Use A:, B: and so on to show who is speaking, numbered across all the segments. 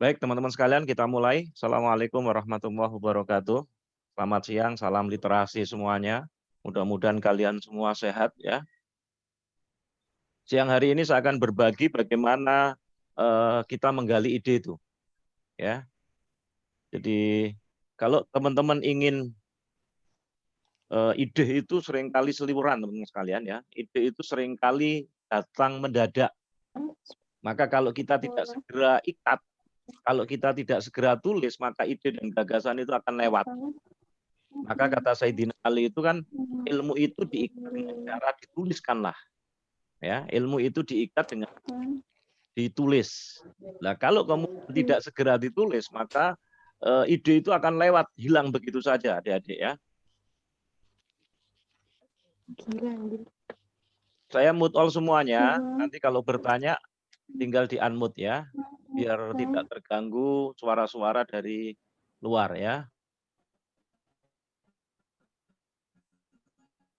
A: Baik, teman-teman sekalian, kita mulai. Assalamualaikum warahmatullahi wabarakatuh. Selamat siang, salam literasi semuanya. Mudah-mudahan kalian semua sehat ya. Siang hari ini saya akan berbagi bagaimana kita menggali ide itu, ya. Jadi kalau teman-teman ingin ide itu seringkali seliweran, teman-teman sekalian ya. Ide itu seringkali datang mendadak. Maka kalau kita tidak segera ikat, kalau kita tidak segera tulis, maka ide dan gagasan itu akan lewat. Maka kata Sayyidina Ali itu kan, ilmu itu diikat dengan cara dituliskanlah. Ya, ilmu itu diikat dengan ditulis. Nah, kalau kemudian tidak segera ditulis, maka ide itu akan lewat, hilang begitu saja, adik-adik ya. Saya mute all semuanya. Nanti kalau bertanya tinggal di unmute ya, biar tidak terganggu suara-suara dari luar ya.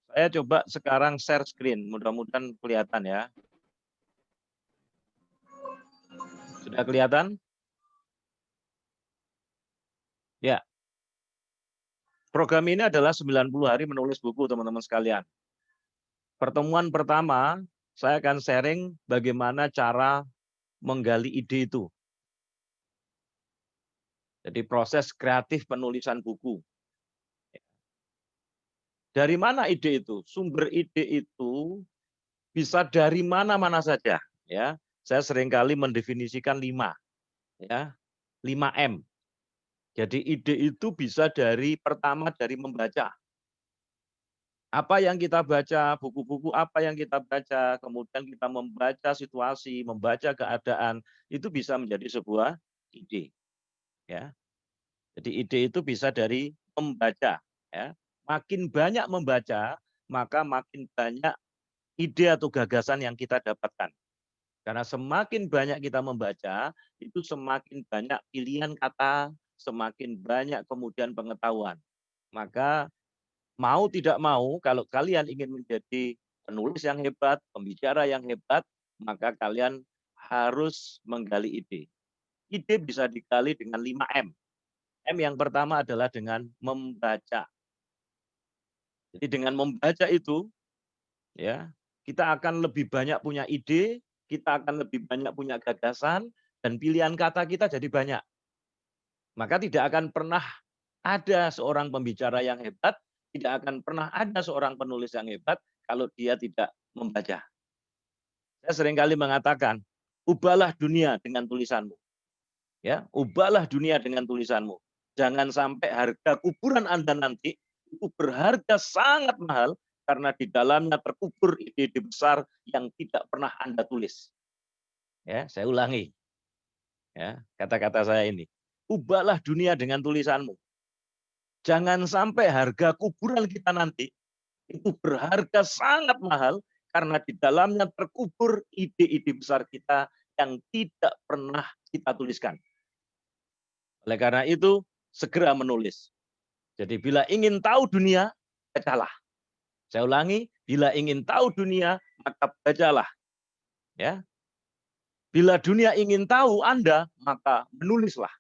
A: Saya coba sekarang share screen, mudah-mudahan kelihatan ya. Sudah kelihatan? Ya. Program ini adalah 90 hari menulis buku, teman-teman sekalian. Pertemuan pertama, saya akan sharing bagaimana cara menggali ide itu. Jadi proses kreatif penulisan buku. Dari mana ide itu? Sumber ide itu bisa dari mana-mana saja. Ya, saya seringkali mendefinisikan 5, ya, 5M. Jadi ide itu bisa dari pertama dari membaca. Apa yang kita baca, buku-buku apa yang kita baca, kemudian kita membaca situasi, membaca keadaan, itu bisa menjadi sebuah ide. Ya. Jadi ide itu bisa dari membaca. Ya. Makin banyak membaca, maka makin banyak ide atau gagasan yang kita dapatkan. Karena semakin banyak kita membaca, itu semakin banyak pilihan kata, semakin banyak kemudian pengetahuan. Maka mau tidak mau, kalau kalian ingin menjadi penulis yang hebat, pembicara yang hebat, maka kalian harus menggali ide. Ide bisa digali dengan 5M. M yang pertama adalah dengan membaca. Jadi dengan membaca itu, ya, kita akan lebih banyak punya ide, kita akan lebih banyak punya gagasan, dan pilihan kata kita jadi banyak. Maka tidak akan pernah ada seorang pembicara yang hebat, tidak akan pernah ada seorang penulis yang hebat kalau dia tidak membaca. Saya seringkali mengatakan, ubahlah dunia dengan tulisanmu. Ya, ubahlah dunia dengan tulisanmu. Jangan sampai harga kuburan Anda nanti itu berharga sangat mahal karena di dalamnya terkubur ide-ide besar yang tidak pernah Anda tulis. Ya, saya ulangi. Ya, kata-kata saya ini. Ubahlah dunia dengan tulisanmu. Jangan sampai harga kuburan kita nanti itu berharga sangat mahal karena di dalamnya terkubur ide-ide besar kita yang tidak pernah kita tuliskan. Oleh karena itu, segera menulis. Jadi bila ingin tahu dunia, bacalah. Saya ulangi, bila ingin tahu dunia, maka bacalah. Ya. Bila dunia ingin tahu Anda, maka menulislah.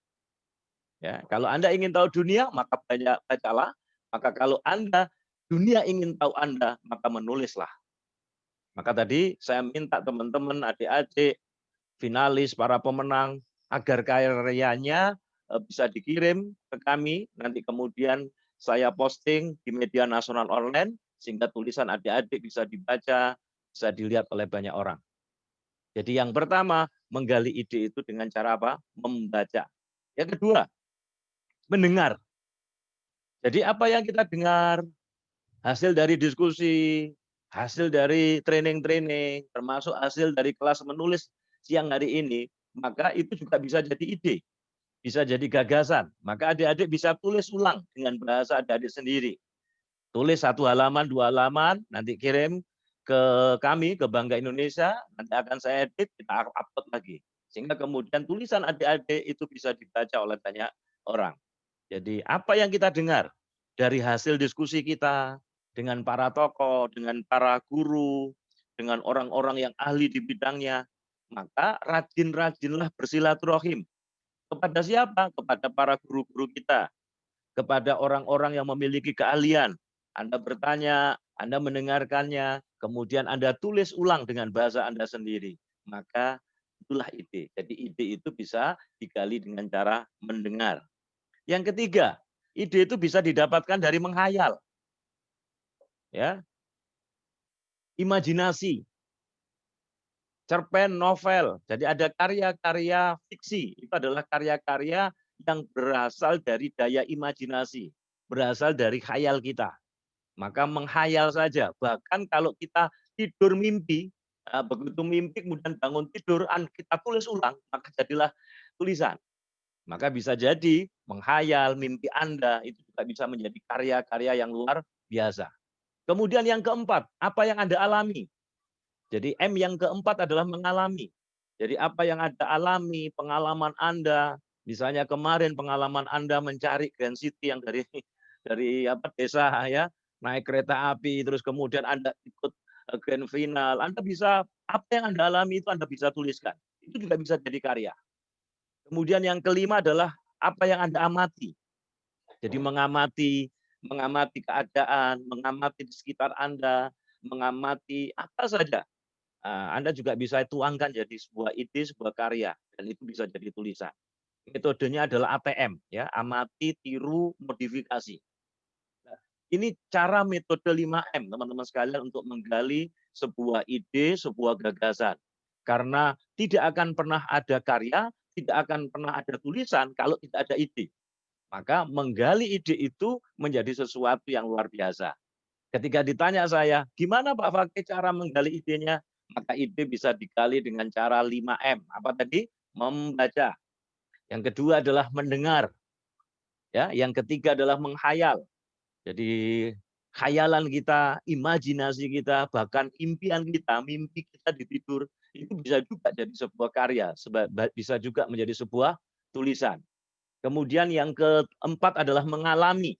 A: Ya, kalau Anda ingin tahu dunia, maka bacalah. Maka kalau dunia ingin tahu Anda, maka menulislah. Maka tadi saya minta teman-teman, adik-adik, finalis, para pemenang, agar karyanya bisa dikirim ke kami. Nanti kemudian saya posting di media nasional online, sehingga tulisan adik-adik bisa dibaca, bisa dilihat oleh banyak orang. Jadi yang pertama, menggali ide itu dengan cara apa? Membaca. Yang kedua, mendengar. Jadi apa yang kita dengar, hasil dari diskusi, hasil dari training-training, termasuk hasil dari kelas menulis siang hari ini, maka itu juga bisa jadi ide, bisa jadi gagasan. Maka adik-adik bisa tulis ulang dengan bahasa adik-adik sendiri. Tulis 1 halaman, 2 halaman, nanti kirim ke kami, ke Bangga Indonesia, nanti akan saya edit, kita upload lagi. Sehingga kemudian tulisan adik-adik itu bisa dibaca oleh banyak orang. Jadi apa yang kita dengar dari hasil diskusi kita dengan para tokoh, dengan para guru, dengan orang-orang yang ahli di bidangnya, maka rajin-rajinlah bersilaturahim. Kepada siapa? Kepada para guru-guru kita, kepada orang-orang yang memiliki keahlian. Anda bertanya, Anda mendengarkannya, kemudian Anda tulis ulang dengan bahasa Anda sendiri. Maka itulah ide. Jadi ide itu bisa digali dengan cara mendengar. Yang ketiga, ide itu bisa didapatkan dari menghayal. Ya, imajinasi, cerpen, novel. Jadi ada karya-karya fiksi. Itu adalah karya-karya yang berasal dari daya imajinasi, berasal dari khayal kita. Maka menghayal saja. Bahkan kalau kita tidur mimpi, begitu mimpi kemudian bangun tidur, kita tulis ulang, maka jadilah tulisan. Maka bisa jadi menghayal mimpi Anda itu juga bisa menjadi karya-karya yang luar biasa. Kemudian yang keempat, apa yang Anda alami? Jadi M yang keempat adalah mengalami. Jadi apa yang Anda alami, pengalaman Anda, misalnya kemarin pengalaman Anda mencari Grand City yang dari desa ya, naik kereta api, terus kemudian Anda ikut grand final, Anda bisa apa yang Anda alami itu Anda bisa tuliskan. Itu juga bisa jadi karya. Kemudian yang kelima adalah apa yang Anda amati. Jadi mengamati keadaan, mengamati di sekitar Anda, mengamati apa saja. Anda juga bisa tuangkan jadi sebuah ide, sebuah karya, dan itu bisa jadi tulisan. Metodenya adalah ATM, ya, amati, tiru, modifikasi. Nah, ini cara metode 5M, teman-teman sekalian, untuk menggali sebuah ide, sebuah gagasan. Karena tidak akan pernah ada karya, tidak akan pernah ada tulisan kalau tidak ada ide. Maka menggali ide itu menjadi sesuatu yang luar biasa. Ketika ditanya saya, gimana Pak Fakih cara menggali idenya? Maka ide bisa digali dengan cara 5M. Apa tadi? Membaca. Yang kedua adalah mendengar. Ya, yang ketiga adalah menghayal. Jadi khayalan kita, imajinasi kita, bahkan impian kita, mimpi kita di tidur, itu bisa juga jadi sebuah karya, bisa juga menjadi sebuah tulisan. Kemudian yang keempat adalah mengalami.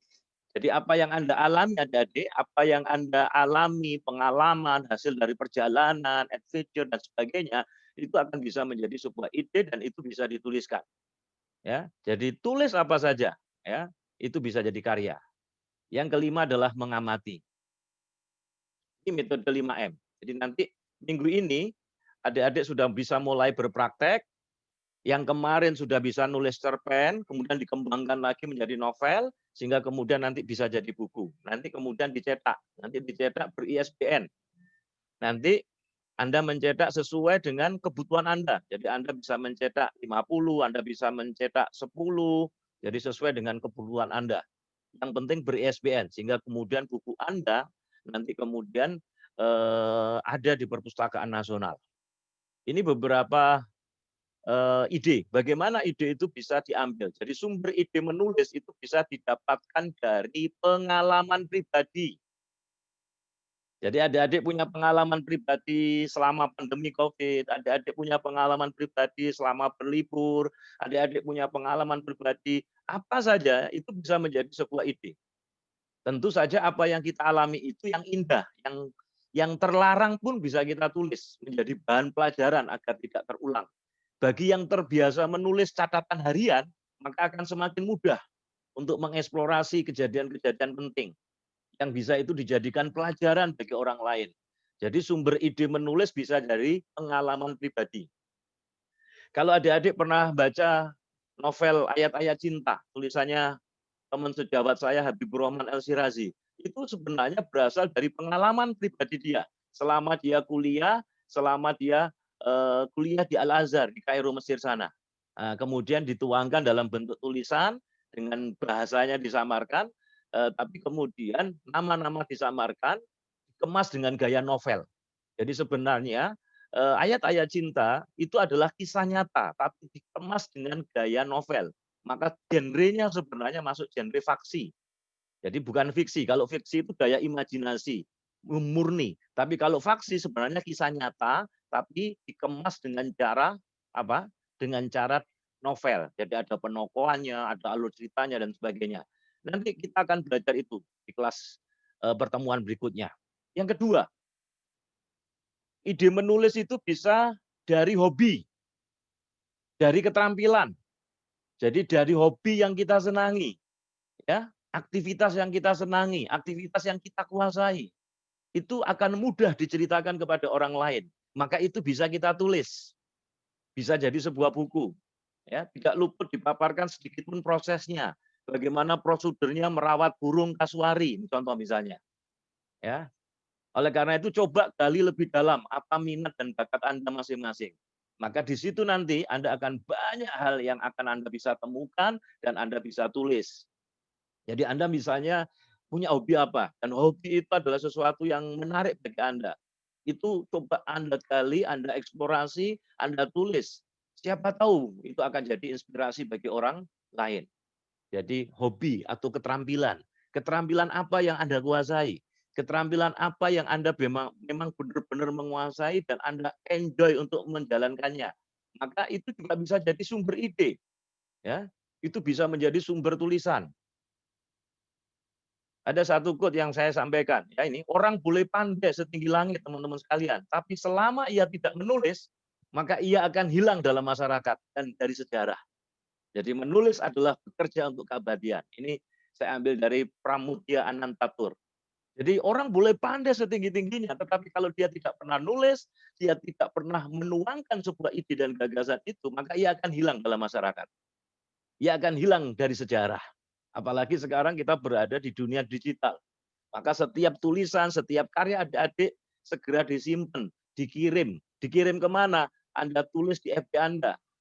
A: Jadi apa yang Anda alami adik-adik, apa yang Anda alami, pengalaman, hasil dari perjalanan, adventure, dan sebagainya, itu akan bisa menjadi sebuah ide dan itu bisa dituliskan. Ya, jadi tulis apa saja, ya, itu bisa jadi karya. Yang kelima adalah mengamati. Ini metode 5M. Jadi nanti minggu ini adik-adik sudah bisa mulai berpraktek. Yang kemarin sudah bisa nulis cerpen, kemudian dikembangkan lagi menjadi novel, sehingga kemudian nanti bisa jadi buku. Nanti kemudian dicetak ber-ISBN. Nanti Anda mencetak sesuai dengan kebutuhan Anda. Jadi Anda bisa mencetak 50, Anda bisa mencetak 10, jadi sesuai dengan kebutuhan Anda. Yang penting ber-ISBN, sehingga kemudian buku Anda nanti kemudian ada di Perpustakaan Nasional. Ini beberapa ide. Bagaimana ide itu bisa diambil? Jadi sumber ide menulis itu bisa didapatkan dari pengalaman pribadi. Jadi adik-adik punya pengalaman pribadi selama pandemi COVID, adik-adik punya pengalaman pribadi selama berlibur, adik-adik punya pengalaman pribadi, apa saja itu bisa menjadi sebuah ide. Tentu saja apa yang kita alami itu yang indah, yang terlarang pun bisa kita tulis menjadi bahan pelajaran agar tidak terulang. Bagi yang terbiasa menulis catatan harian, maka akan semakin mudah untuk mengeksplorasi kejadian-kejadian penting yang bisa itu dijadikan pelajaran bagi orang lain. Jadi sumber ide menulis bisa dari pengalaman pribadi. Kalau adik-adik pernah baca novel Ayat-Ayat Cinta, tulisannya teman sejawat saya Habibur Rahman El-Shirazi, itu sebenarnya berasal dari pengalaman pribadi dia. Selama dia kuliah, selama dia kuliah di Al-Azhar di Kairo Mesir sana. Kemudian dituangkan dalam bentuk tulisan dengan bahasanya disamarkan, tapi kemudian nama-nama disamarkan, dikemas dengan gaya novel. Jadi sebenarnya ayat-ayat cinta itu adalah kisah nyata, tapi dikemas dengan gaya novel. Maka genrenya sebenarnya masuk genre faksi. Jadi bukan fiksi. Kalau fiksi itu gaya imajinasi, murni. Tapi kalau faksi sebenarnya kisah nyata, tapi dikemas dengan cara apa? Dengan cara novel. Jadi ada penokohannya, ada alur ceritanya dan sebagainya. Nanti kita akan belajar itu di kelas pertemuan berikutnya. Yang kedua, ide menulis itu bisa dari hobi, dari keterampilan. Jadi dari hobi yang kita senangi, ya, aktivitas yang kita senangi, aktivitas yang kita kuasai, itu akan mudah diceritakan kepada orang lain. Maka itu bisa kita tulis, bisa jadi sebuah buku. Ya, tidak luput dipaparkan sedikit pun prosesnya. Bagaimana prosedurnya merawat burung kasuari, contoh misalnya. Ya, oleh karena itu coba gali lebih dalam apa minat dan bakat Anda masing-masing. Maka di situ nanti Anda akan banyak hal yang akan Anda bisa temukan dan Anda bisa tulis. Jadi Anda misalnya punya hobi apa? Dan hobi itu adalah sesuatu yang menarik bagi Anda. Itu coba Anda gali, Anda eksplorasi, Anda tulis. Siapa tahu itu akan jadi inspirasi bagi orang lain. Jadi hobi atau keterampilan. Keterampilan apa yang Anda kuasai? Keterampilan apa yang Anda memang benar-benar menguasai dan Anda enjoy untuk menjalankannya. Maka itu juga bisa jadi sumber ide. Ya, itu bisa menjadi sumber tulisan. Ada satu quote yang saya sampaikan, ya ini, orang boleh pandai setinggi langit teman-teman sekalian, tapi selama ia tidak menulis, maka ia akan hilang dalam masyarakat dan dari sejarah. Jadi menulis adalah bekerja untuk keabadian. Ini saya ambil dari Pramudya Anantatur. Jadi orang boleh pandai setinggi-tingginya, tetapi kalau dia tidak pernah nulis, dia tidak pernah menuangkan sebuah ide dan gagasan itu, maka ia akan hilang dalam masyarakat. Ia akan hilang dari sejarah. Apalagi sekarang kita berada di dunia digital. Maka setiap tulisan, setiap karya adik-adik segera disimpan, dikirim. Dikirim kemana? Anda tulis di FB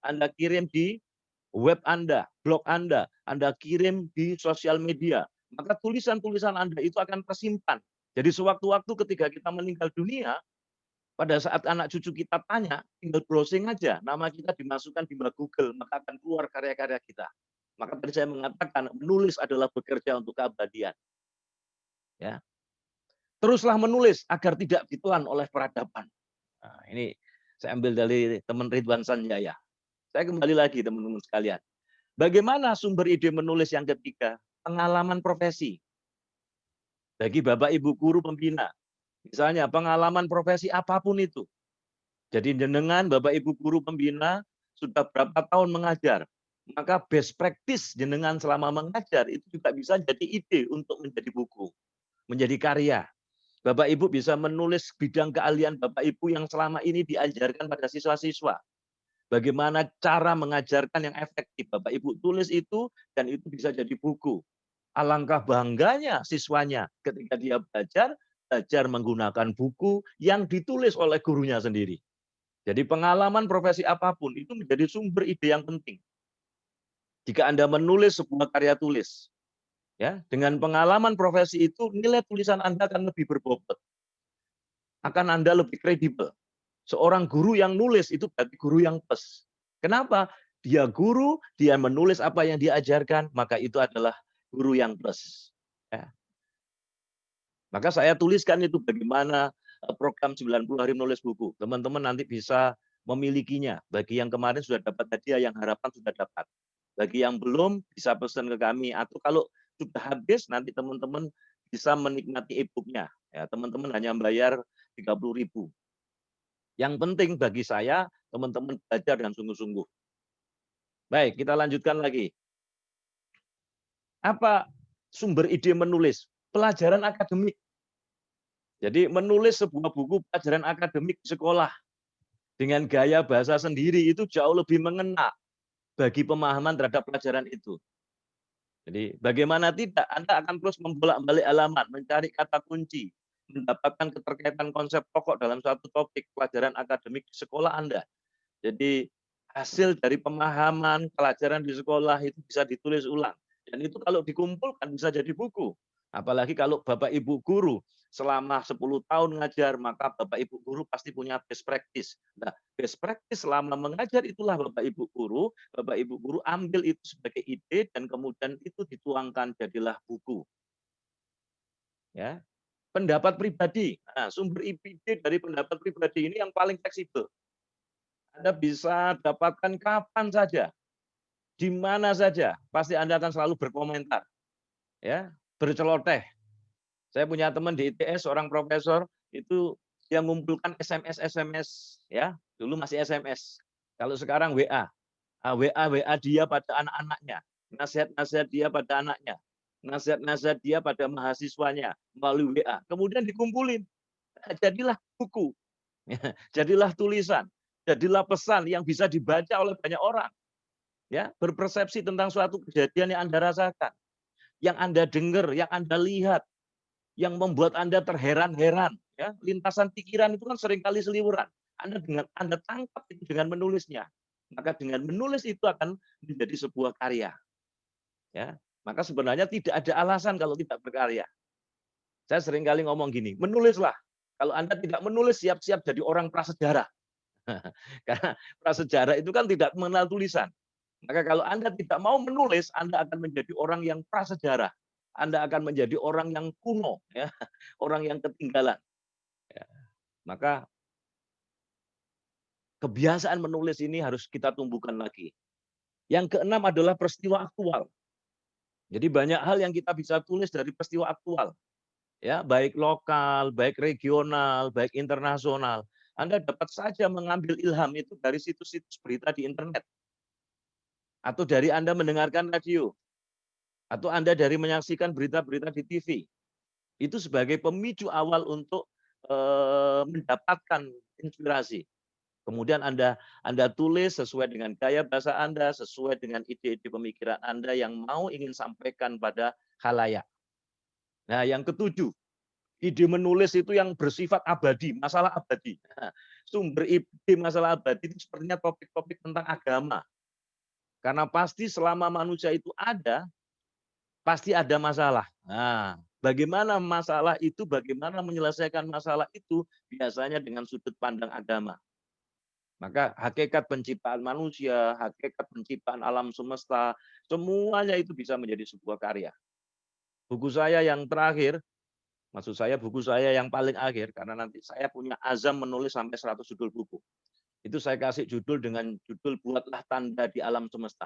A: Anda kirim di web blog Anda kirim di sosial media. Maka tulisan-tulisan Anda itu akan tersimpan. Jadi sewaktu-waktu ketika kita meninggal dunia, pada saat anak cucu kita tanya, tinggal browsing aja, nama kita dimasukkan di Google, maka akan keluar karya-karya kita. Maka tadi saya mengatakan, menulis adalah bekerja untuk keabadian. Ya. Teruslah menulis agar tidak ditelan oleh peradaban. Nah, ini saya ambil dari teman Ridwan Sanjaya. Saya kembali lagi teman-teman sekalian. Bagaimana sumber ide menulis yang ketiga? Pengalaman profesi. Bagi Bapak Ibu guru pembina. Misalnya pengalaman profesi apapun itu. Jadi jenengan Bapak Ibu guru pembina sudah berapa tahun mengajar. Maka best practice jenengan selama mengajar itu juga bisa jadi ide untuk menjadi buku, menjadi karya. Bapak Ibu bisa menulis bidang keahlian Bapak Ibu yang selama ini diajarkan pada siswa-siswa. Bagaimana cara mengajarkan yang efektif. Bapak Ibu tulis itu dan itu bisa jadi buku. Alangkah bangganya siswanya ketika dia belajar menggunakan buku yang ditulis oleh gurunya sendiri. Jadi pengalaman profesi apapun itu menjadi sumber ide yang penting. Jika Anda menulis sebuah karya tulis, ya, dengan pengalaman profesi itu nilai tulisan Anda akan lebih berbobot. Akan Anda lebih kredibel. Seorang guru yang nulis itu berarti guru yang plus. Kenapa? Dia guru, dia menulis apa yang diajarkan, maka itu adalah guru yang plus. Ya. Maka saya tuliskan itu bagaimana program 90 hari menulis buku. Teman-teman nanti bisa memilikinya. Bagi yang kemarin sudah dapat hadiah, yang harapan sudah dapat. Bagi yang belum, bisa pesan ke kami. Atau kalau sudah habis, nanti teman-teman bisa menikmati e-booknya. Ya, teman-teman hanya bayar 30.000. Yang penting bagi saya, teman-teman belajar dengan sungguh-sungguh. Baik, kita lanjutkan lagi. Apa sumber ide menulis? Pelajaran akademik. Jadi menulis sebuah buku pelajaran akademik di sekolah dengan gaya bahasa sendiri itu jauh lebih mengena bagi pemahaman terhadap pelajaran itu. Jadi bagaimana tidak, Anda akan terus membolak-balik halaman, mencari kata kunci, mendapatkan keterkaitan konsep pokok dalam satu topik pelajaran akademik di sekolah Anda. Jadi hasil dari pemahaman pelajaran di sekolah itu bisa ditulis ulang. Dan itu kalau dikumpulkan bisa jadi buku. Apalagi kalau Bapak Ibu guru selama 10 tahun ngajar, maka Bapak Ibu guru pasti punya best practice. Nah, best practice selama mengajar itulah Bapak Ibu guru ambil itu sebagai ide dan kemudian itu dituangkan jadilah buku. Ya. Pendapat pribadi. Nah, sumber ide dari pendapat pribadi ini yang paling fleksibel. Anda bisa dapatkan kapan saja, di mana saja, pasti Anda akan selalu berkomentar, ya, berceloteh. Saya punya teman di ITS, seorang profesor, itu dia mengumpulkan SMS, ya, dulu masih SMS. Kalau sekarang WA. WA dia pada anak-anaknya, nasihat-nasihat dia pada anaknya, nasihat-nasihat dia pada mahasiswanya melalui WA. Kemudian dikumpulin, jadilah buku, jadilah tulisan, jadilah pesan yang bisa dibaca oleh banyak orang. Ya, berpersepsi tentang suatu kejadian yang Anda rasakan, yang Anda dengar, yang Anda lihat, yang membuat Anda terheran-heran. Ya, lintasan pikiran itu kan seringkali seliweran. Anda tangkap itu dengan menulisnya. Maka dengan menulis itu akan menjadi sebuah karya. Ya, maka sebenarnya tidak ada alasan kalau tidak berkarya. Saya seringkali ngomong gini, menulislah. Kalau Anda tidak menulis, siap-siap jadi orang prasejarah. Karena prasejarah itu kan tidak mengenal tulisan. Maka kalau Anda tidak mau menulis, Anda akan menjadi orang yang prasejarah. Anda akan menjadi orang yang kuno, ya, orang yang ketinggalan. Ya. Maka kebiasaan menulis ini harus kita tumbuhkan lagi. Yang keenam adalah peristiwa aktual. Jadi banyak hal yang kita bisa tulis dari peristiwa aktual. Ya, baik lokal, baik regional, baik internasional. Anda dapat saja mengambil ilham itu dari situs-situs berita di internet. Atau dari Anda mendengarkan radio. Atau Anda dari menyaksikan berita-berita di TV. Itu sebagai pemicu awal untuk mendapatkan inspirasi. Kemudian Anda tulis sesuai dengan gaya bahasa Anda, sesuai dengan ide-ide pemikiran Anda yang mau ingin sampaikan pada khalayak. Nah, yang ketujuh, ide menulis itu yang bersifat abadi, masalah abadi. Nah, sumber ide masalah abadi itu sepertinya topik-topik tentang agama. Karena pasti selama manusia itu ada, pasti ada masalah. Nah, bagaimana masalah itu, bagaimana menyelesaikan masalah itu, biasanya dengan sudut pandang agama. Maka hakikat penciptaan manusia, hakikat penciptaan alam semesta, semuanya itu bisa menjadi sebuah karya. Buku saya yang terakhir, maksud saya buku saya yang paling akhir, karena nanti saya punya azam menulis sampai 100 judul buku. Itu saya kasih judul dengan judul Buatlah Tanda di Alam Semesta.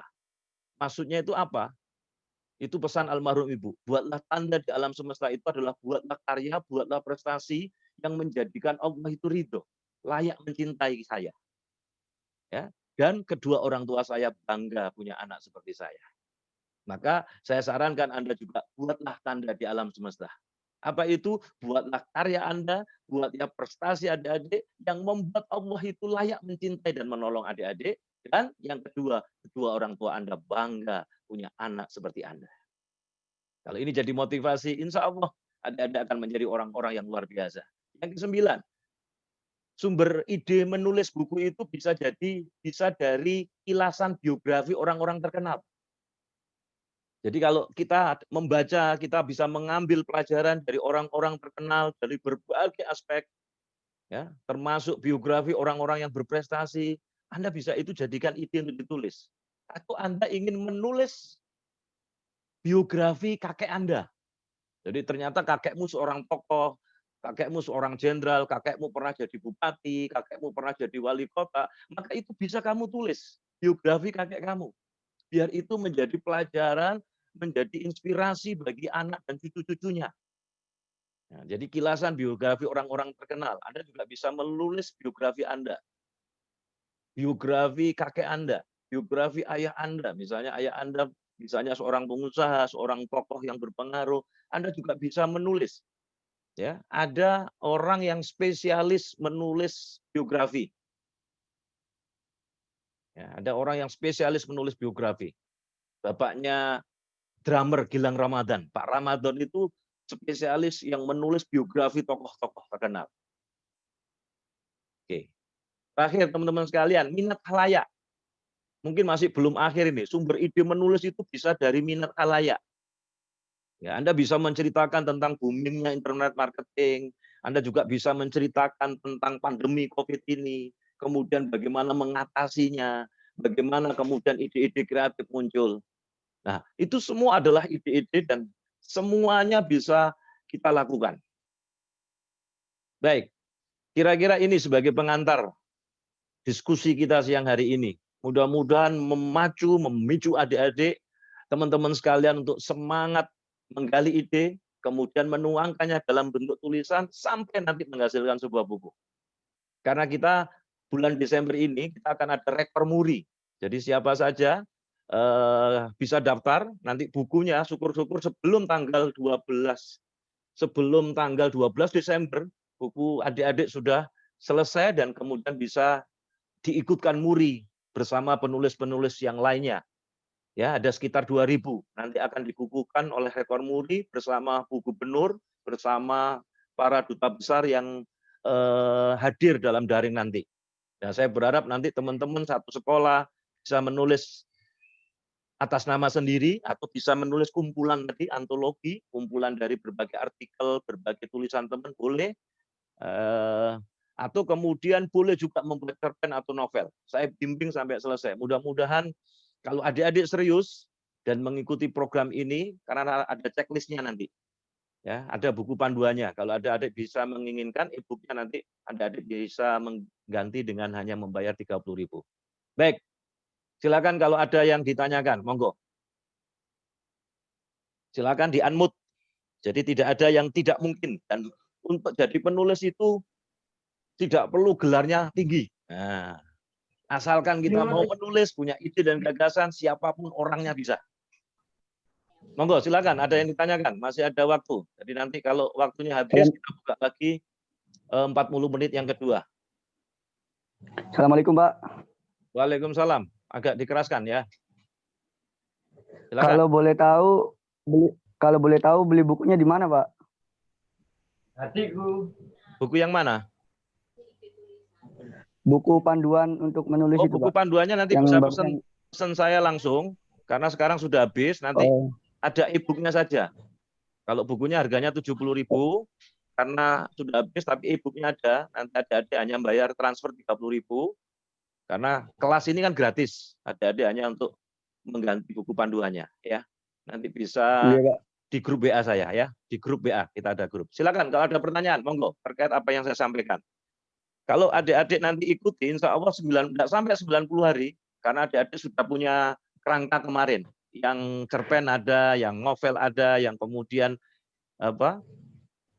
A: Maksudnya itu apa? Itu pesan almarhum ibu. Buatlah tanda di alam semesta itu adalah buatlah karya, buatlah prestasi yang menjadikan Allah itu ridho, layak mencintai saya. Ya. Dan kedua orang tua saya bangga punya anak seperti saya. Maka saya sarankan Anda juga buatlah tanda di alam semesta. Apa itu? Buatlah karya Anda, buatlah prestasi adik-adik yang membuat Allah itu layak mencintai dan menolong adik-adik. Dan yang kedua, kedua orang tua Anda bangga punya anak seperti Anda. Kalau ini jadi motivasi, insya Allah adik-adik akan menjadi orang-orang yang luar biasa. Yang kesembilan, sumber ide menulis buku itu bisa dari kilasan biografi orang-orang terkenal. Jadi kalau kita membaca, kita bisa mengambil pelajaran dari orang-orang terkenal dari berbagai aspek, ya, termasuk biografi orang-orang yang berprestasi. Anda bisa itu jadikan ide untuk ditulis. Atau Anda ingin menulis biografi kakek Anda. Jadi ternyata kakekmu seorang tokoh, kakekmu seorang jenderal, kakekmu pernah jadi bupati, kakekmu pernah jadi wali kota, maka itu bisa kamu tulis biografi kakek kamu. Biar itu menjadi pelajaran, menjadi inspirasi bagi anak dan cucu-cucunya. Nah, jadi kilasan biografi orang-orang terkenal. Anda juga bisa menulis biografi Anda, biografi kakek Anda, biografi ayah Anda. Misalnya ayah Anda misalnya seorang pengusaha, seorang tokoh yang berpengaruh, Anda juga bisa menulis. Ya, ada orang yang spesialis menulis biografi. Ya, ada orang yang spesialis menulis biografi. Bapaknya drummer Gilang Ramadan. Pak Ramadan itu spesialis yang menulis biografi tokoh-tokoh terkenal. Oke. Terakhir teman-teman sekalian, minat khalayak. Mungkin masih belum akhir ini. Sumber ide menulis itu bisa dari minat khalayak. Ya, Anda bisa menceritakan tentang boomingnya internet marketing. Anda juga bisa menceritakan tentang pandemi COVID ini. Kemudian bagaimana mengatasinya. Bagaimana kemudian ide-ide kreatif muncul. Nah, itu semua adalah ide-ide dan semuanya bisa kita lakukan. Baik, kira-kira ini sebagai pengantar diskusi kita siang hari ini. Mudah-mudahan memicu adik-adik, teman-teman sekalian untuk semangat menggali ide, kemudian menuangkannya dalam bentuk tulisan sampai nanti menghasilkan sebuah buku. Karena kita bulan Desember ini kita akan ada rekor muri. Jadi siapa saja bisa daftar, nanti bukunya syukur-syukur sebelum tanggal 12 Desember, buku adik-adik sudah selesai dan kemudian bisa diikutkan muri bersama penulis-penulis yang lainnya. Ya, ada sekitar 2.000. Nanti akan dikukuhkan oleh rektor muri bersama Bu Gubernur, bersama para duta besar yang hadir dalam daring nanti. Dan saya berharap nanti teman-teman satu sekolah bisa menulis atas nama sendiri atau bisa menulis kumpulan tadi, antologi, kumpulan dari berbagai artikel, berbagai tulisan teman boleh. Atau kemudian boleh juga membuat cerpen atau novel. Saya bimbing sampai selesai. Mudah-mudahan kalau adik-adik serius dan mengikuti program ini, karena ada checklistnya nanti, ya ada buku panduannya. Kalau adik-adik bisa menginginkan e-booknya nanti, adik-adik bisa mengganti dengan hanya membayar 30.000. Baik, silakan kalau ada yang ditanyakan, monggo. Silakan di-unmute. Jadi tidak ada yang tidak mungkin. Dan untuk jadi penulis itu tidak perlu gelarnya tinggi. Nah, asalkan kita mau menulis, punya ide dan gagasan, siapapun orangnya bisa. Monggo, silakan. Ada yang ditanyakan? Masih ada waktu. Jadi nanti kalau waktunya habis, kita buka lagi 40 menit yang kedua.
B: Assalamualaikum, Pak.
A: Waalaikumsalam. Agak dikeraskan ya. Silakan.
B: Kalau boleh tahu beli bukunya di mana, Pak?
A: Buku yang mana?
B: Buku panduan untuk menulis itu,
A: buku
B: Pak.
A: panduannya nanti bisa pesan saya langsung, karena sekarang sudah habis, nanti ada e-booknya saja. Kalau bukunya harganya 70.000, karena sudah habis, tapi e-booknya ada, nanti adik-adik hanya bayar transfer 30.000, karena kelas ini kan gratis, adik-adik hanya untuk mengganti buku panduannya. Ya, nanti bisa di grup WA saya ya, di grup WA kita ada grup. Silakan kalau ada pertanyaan, monggo terkait apa yang saya sampaikan. Kalau adik-adik nanti ikuti, insya Allah tidak sampai 90 hari, karena adik-adik sudah punya kerangka kemarin. Yang cerpen ada, yang novel ada, yang kemudian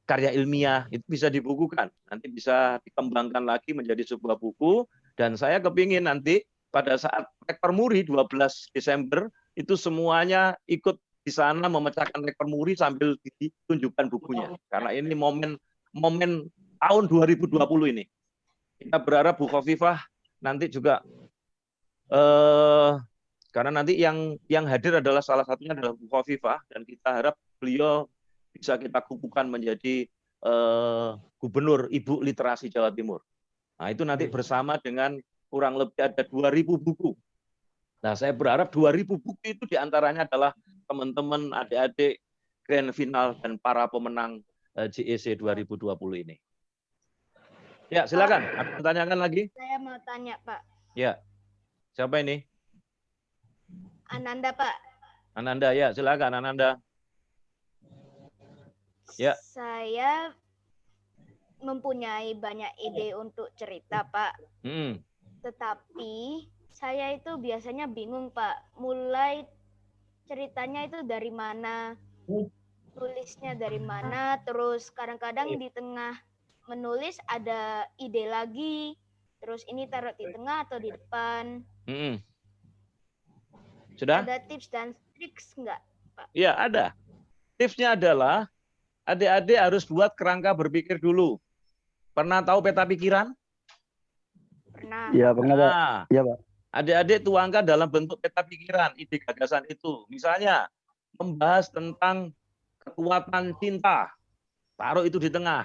A: karya ilmiah, itu bisa dibukukan. Nanti bisa dikembangkan lagi menjadi sebuah buku. Dan saya kepingin nanti pada saat rekor muri 12 Desember, itu semuanya ikut di sana memecahkan rekor muri sambil ditunjukkan bukunya. Karena ini momen tahun 2020 ini. Kita berharap Bu Khofifah nanti juga karena nanti yang hadir adalah salah satunya adalah Bu Khofifah, dan kita harap beliau bisa kita kukuhkan menjadi Gubernur Ibu Literasi Jawa Timur. Nah, itu nanti bersama dengan kurang lebih ada 2.000 buku. Nah, saya berharap 2.000 buku itu diantaranya adalah teman-teman adik-adik grand final dan para pemenang JEC 2020 ini. Ya, silakan. Ada pertanyaan lagi?
C: Saya mau tanya, Pak.
A: Ya. Siapa ini?
C: Ananda, Pak.
A: Ananda, ya, silakan Ananda. Ya.
C: Saya mempunyai banyak ide untuk cerita, Pak. Tetapi saya itu biasanya bingung, Pak. Mulai ceritanya itu dari mana? Tulisnya dari mana? Terus kadang-kadang di tengah menulis ada ide lagi, terus ini taruh di tengah atau di depan.
A: Sudah?
C: Ada tips dan triks enggak, Pak?
A: Iya, ada. Tipsnya adalah adik-adik harus buat kerangka berpikir dulu. Pernah tahu peta pikiran?
C: Pernah.
B: Iya, pernah, Pak. Iya, Pak.
A: Adik-adik tuangkan dalam bentuk peta pikiran, ide gagasan itu. Misalnya, membahas tentang kekuatan cinta. Taruh itu di tengah.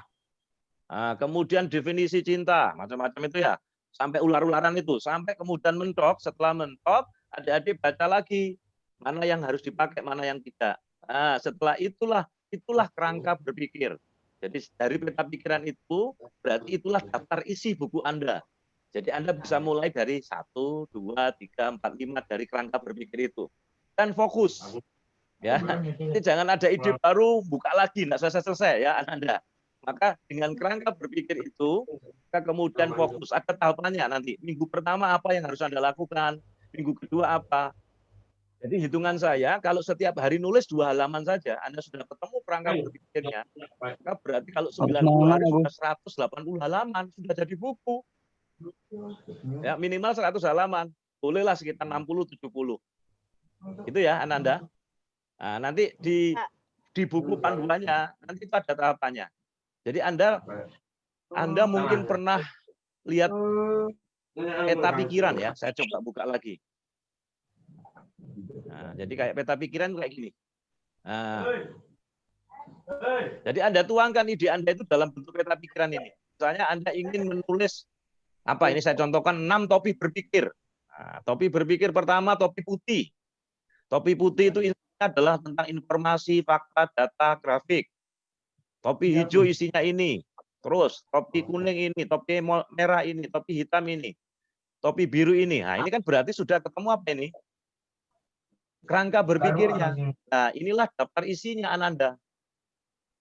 A: Nah, kemudian definisi cinta, macam-macam itu ya. Sampai ular-ularan itu. Sampai kemudian mentok, setelah mentok, adik-adik baca lagi. Mana yang harus dipakai, mana yang tidak. Nah, setelah itulah kerangka berpikir. Jadi dari peta pikiran itu, berarti itulah daftar isi buku Anda. Jadi Anda bisa mulai dari 1, 2, 3, 4, 5 dari kerangka berpikir itu. Dan fokus. Ya, jadi jangan ada ide baru, buka lagi, nggak selesai-selesai ya Anda. Maka dengan kerangka berpikir itu, kita kemudian fokus. Ada tahapannya nanti. Minggu pertama apa yang harus Anda lakukan, minggu kedua apa. Jadi hitungan saya, kalau setiap hari nulis 2 halaman saja, Anda sudah ketemu kerangka berpikirnya, maka berarti kalau 90 hari sudah 180 halaman, sudah jadi buku. Ya, minimal 100 halaman. bolehlah sekitar 60-70. Itu ya, Ananda. Nah, nanti di buku panduannya nanti itu ada tahapannya. Jadi Anda mungkin pernah lihat peta pikiran ya. Saya coba buka lagi. Nah, jadi kayak peta pikiran kayak gini. Nah, jadi Anda tuangkan ide Anda itu dalam bentuk peta pikiran ini. Misalnya Anda ingin menulis apa ini, saya contohkan 6 topi berpikir. Nah, topi berpikir pertama topi putih. Topi putih itu isinya adalah tentang informasi, fakta, data, grafik. Topi hijau isinya ini. Terus topi kuning ini, topi merah ini, topi hitam ini, topi biru ini. Nah, ini kan berarti sudah ketemu apa ini? Kerangka berpikirnya. Nah, inilah daftar isinya Ananda.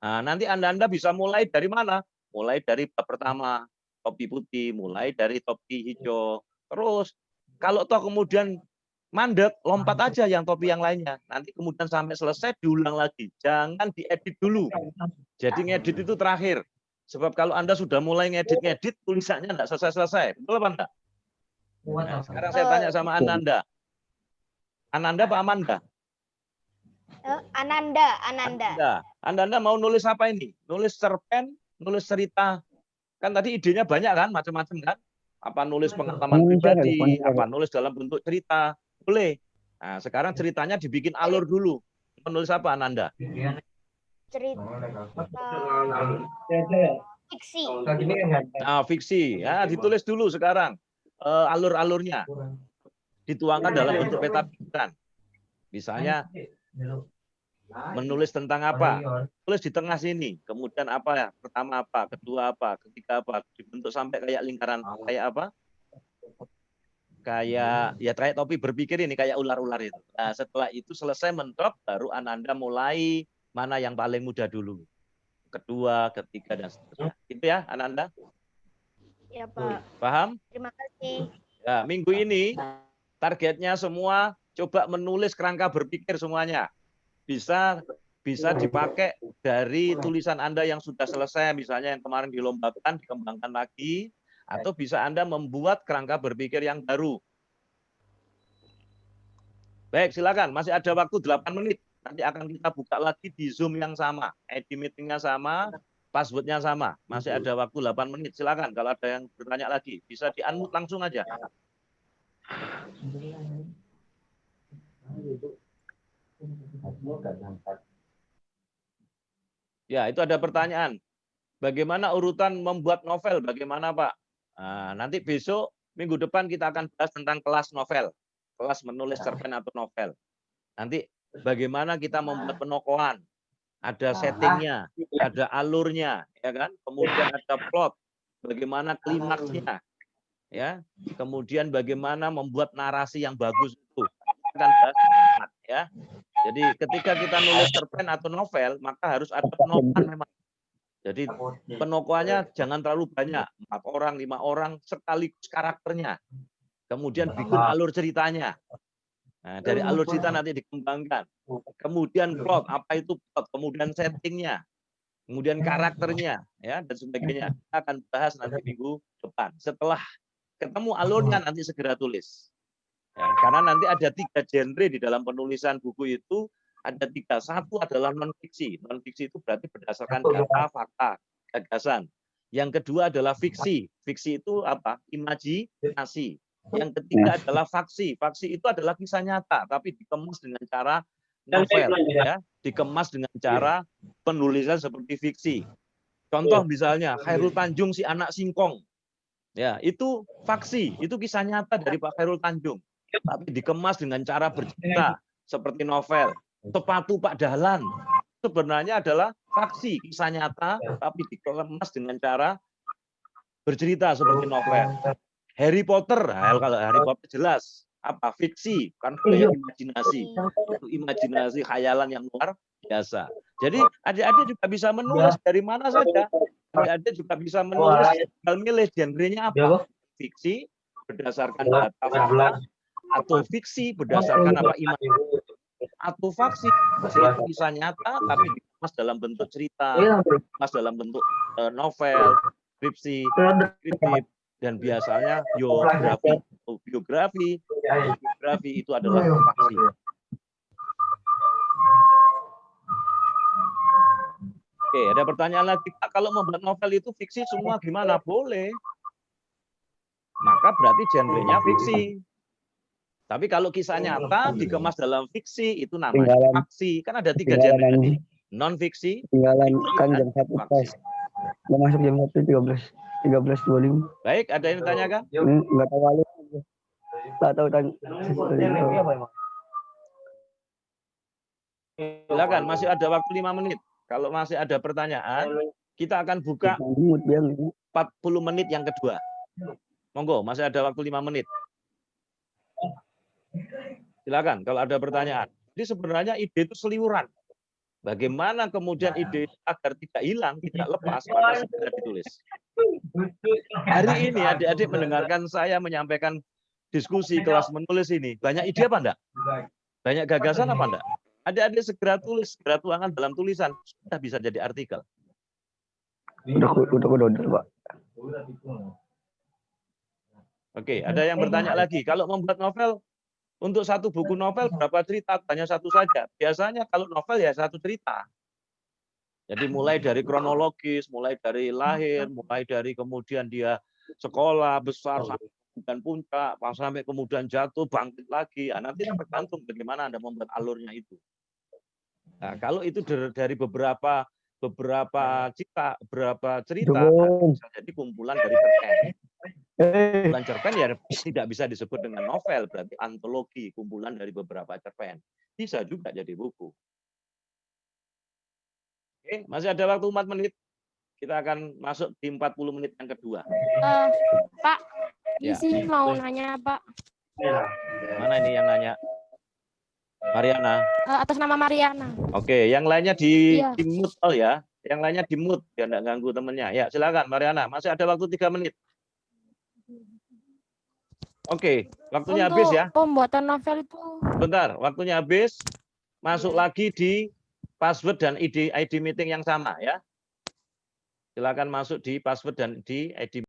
A: Nah, nanti Anda bisa mulai dari mana? Mulai dari bab pertama, topi putih, mulai dari topi hijau. Terus, kalau toh kemudian mandek, lompat aja yang topi yang lainnya. Nanti kemudian sampai selesai diulang lagi. Jangan diedit dulu. Jadi ngedit itu terakhir. Sebab kalau Anda sudah mulai ngedit-ngedit, tulisannya enggak selesai-selesai. Betul apa enggak? Nah, sekarang saya tanya sama Ananda. Ananda apa Amanda?
C: Ananda.
A: Anda mau nulis apa ini? Nulis cerpen, nulis cerita. Kan tadi idenya banyak kan, macam-macam kan? Apa nulis pengalaman pribadi, apa nulis dalam bentuk cerita. Boleh. Nah, sekarang ceritanya dibikin alur dulu. Menulis apa Ananda?
C: Cerita fiksi.
A: Nah, fiksi. Ya, ditulis dulu sekarang. Alur-alurnya. Dituangkan dalam bentuk peta pikiran. Misalnya menulis tentang apa? Tulis di tengah sini. Kemudian apa ya? Pertama apa? Kedua apa? Ketiga apa? Dibentuk sampai kayak lingkaran. Kayak apa? Kayak topi berpikir ini, kayak ular-ular itu. Nah, setelah itu selesai mentok, baru Ananda mulai mana yang paling mudah dulu. Kedua, ketiga, dan seterusnya. Itu ya, Ananda?
C: Ya, Pak.
A: Paham?
C: Terima kasih.
A: Ya, minggu ini targetnya semua coba menulis kerangka berpikir semuanya. Bisa dipakai dari tulisan Anda yang sudah selesai, misalnya yang kemarin dilombakan, dikembangkan lagi, atau bisa Anda membuat kerangka berpikir yang baru. Baik, silakan. Masih ada waktu 8 menit. Nanti akan kita buka lagi di Zoom yang sama. ID meeting-nya sama, password-nya sama. Masih ada waktu 8 menit. Silakan kalau ada yang bertanya lagi. Bisa di-unmute langsung aja. Ya, itu ada pertanyaan. Bagaimana urutan membuat novel? Bagaimana, Pak? Nah, nanti besok, minggu depan kita akan bahas tentang kelas novel. Kelas menulis cerpen atau novel. Nanti bagaimana kita membuat penokohan. Ada settingnya, ada alurnya, ya kan? Kemudian ada plot, bagaimana klimaksnya, ya. Kemudian bagaimana membuat narasi yang bagus itu. Kita akan bahas, ya. Jadi ketika kita nulis cerpen atau novel, maka harus ada penokohan memang. Jadi penokohannya jangan terlalu banyak, 4 orang, 5 orang sekaligus karakternya. Kemudian bikin alur ceritanya. Nah, dari alur cerita nanti dikembangkan. Kemudian plot, apa itu plot, kemudian settingnya, kemudian karakternya, ya, dan sebagainya. Kita akan bahas nanti minggu depan. Setelah ketemu alurnya nanti segera tulis. Ya, karena nanti ada 3 genre di dalam penulisan buku itu. Ada 3. Satu adalah non-fiksi. Non-fiksi itu berarti berdasarkan data, fakta, gagasan. Yang kedua adalah fiksi. Fiksi itu apa? Imajinasi. Yang ketiga adalah faksi. Faksi itu adalah kisah nyata, tapi dikemas dengan cara novel, ya, dikemas dengan cara penulisan seperti fiksi. Contoh misalnya Khairul Tanjung si anak singkong, ya itu faksi, itu kisah nyata dari Pak Khairul Tanjung, tapi dikemas dengan cara bercerita seperti novel. Sepatu Pak Dahlan sebenarnya adalah faksi, kisah nyata, tapi dikemas dengan cara bercerita seperti novel. Harry Potter, kalau Harry Potter jelas apa fiksi, kan imajinasi, itu imajinasi khayalan yang luar biasa. Jadi adik-adik juga bisa menulis dari mana saja. Adik-adik juga bisa menulis, tinggal milih genrenya apa, fiksi berdasarkan data fakta, atau fiksi berdasarkan apa, imajinasi, atau faksi kisah nyata tapi dikemas dalam bentuk cerita, dikemas dalam bentuk novel, skripsi, dan biasanya biografi autobiografi itu adalah faksi. Oke, ada pertanyaan lagi, Pak, kalau membuat novel itu fiksi semua gimana? Boleh. Maka berarti genrenya fiksi. Tapi kalau kisah nyata dikemas dalam fiksi, itu namanya faksi. Kan ada 3 genre tadi. Non-fiksi,
B: Tinggalan kan
A: dan
B: jam 1
A: faksi.
B: tes. Udah masuk jam 1 13.25.
A: Baik, ada yang ditanyakan?
B: Enggak tahu alur. Enggak tahu tanya.
A: Silakan, masih ada waktu 5 menit. Kalau masih ada pertanyaan, kita akan buka 40 menit yang kedua. Monggo, masih ada waktu 5 menit. Silakan, kalau ada pertanyaan. Jadi sebenarnya ide itu seliwuran. Bagaimana kemudian ide agar tidak hilang, tidak lepas, maka segera ditulis. Hari ini adik-adik mendengarkan saya menyampaikan diskusi kelas menulis ini. Banyak ide apa enggak? Banyak gagasan apa enggak? Adik-adik segera tulis, segera tuangkan dalam tulisan. Sudah bisa jadi artikel.
B: Udah, Pak.
A: Oke, ada yang bertanya lagi. Kalau membuat novel, untuk satu buku novel berapa cerita? Hanya satu saja. Biasanya kalau novel ya satu cerita. Jadi mulai dari kronologis, mulai dari lahir, mulai dari kemudian dia sekolah besar sampai kemudian puncak, sampai kemudian jatuh, bangkit lagi. Nah, nanti tergantung bagaimana Anda membuat alurnya itu. Nah, kalau itu dari beberapa cerita, bisa jadi kumpulan dari cerpen. Kumpulan cerpen ya tidak bisa disebut dengan novel, berarti antologi, kumpulan dari beberapa cerpen. Bisa juga jadi buku. Oke, masih ada waktu 4 menit. Kita akan masuk di 40 menit yang kedua.
D: Pak,
A: Ya.
D: isi mau nanya, Pak.
A: Mana ini yang nanya? Mariana.
D: Atas nama Mariana.
A: Oke, yang lainnya di
D: Iya.
A: mute ya. Yang lainnya di mute biar enggak ganggu temennya. Ya, silakan Mariana. Masih ada waktu 3 menit. Oke, waktunya habis ya.
D: Pembuatan novel itu.
A: Bentar, waktunya habis. Masuk lagi di password dan ID meeting yang sama ya. Silakan masuk di password dan di ID